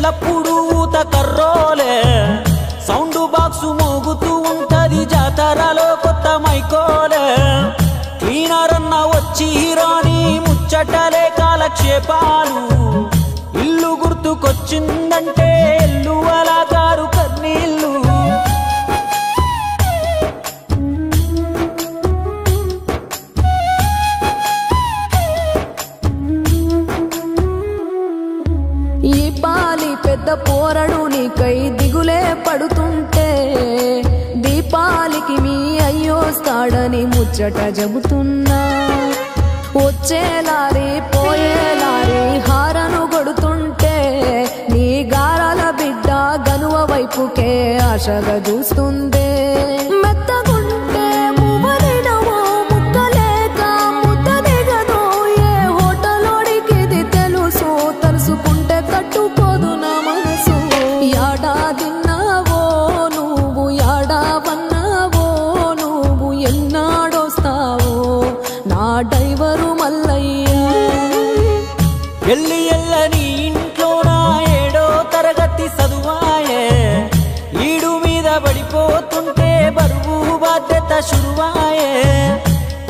ఎల్లప్పుడూ ఊత కర్రోలే sound box మోగుతూ ఉంటది జాతరలో కొత్త మైకోలే క్లీనర్ అన్న వచ్చి రాని ముచ్చటలే కాలక్షేపాలు ఇల్లు గుర్తుకొచ్చిందంటే ఎల్లు అలా గారు కన్నీళ్ళు ఈ పాలి పెద్ద పోరడు నీకై దిగులే పడుతుంటే దీపాలికి మీ అయ్యోస్తాడని ముచ్చట చెబుతున్నా వచ్చేలారి పోయేలారి హారను కొడుతుంటే నీ గారాల బిడ్డ గనువ వైపుకే ఆశగా చూస్తుందే మెత్తగుంటే మువ్వదినవో ముక్కలేక ముద్ద దిగదో ఏ హోటలోడికిది తెలుసు తలుసుకుంటే తట్టుకోదు నా మనసు యాడా తిన్నావో నువ్వు యాడా వన్నావో నువ్వు ఎన్నాడొస్తావో నా డ్రైవరు మల్లయ్య ఎల్లి ఎల్లని ఇంట్లోనా ఏడో తరగతి చదువాయే ఈడు మీద పడిపోతుంటే బరువు బాధ్యత శురువాయే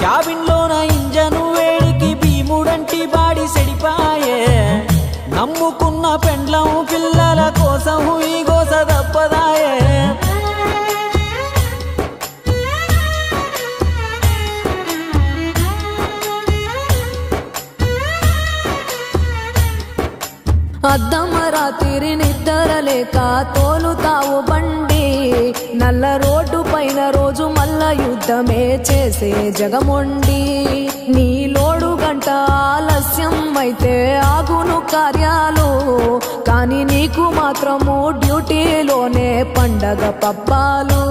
క్యాబిన్లోన ఇంజను వేడికి భీముడంటి బాడి సెడిపాయే నమ్ముకున్న పెండ్లం పిల్లల కోసం ఈ గోస తప్పదాయే అద్దమ్మ రాత్రి నిద్రలేక తోలుతావు బండి నల్ల రోడ్డు పైన రోజు మల్ల యుద్ధమే చేసే జగమొండి నీ లోడు గంట ఆలస్యం అయితే ఆగును కార్యాలు కానీ నీకు మాత్రము డ్యూటీలోనే పండగ పబ్బాలు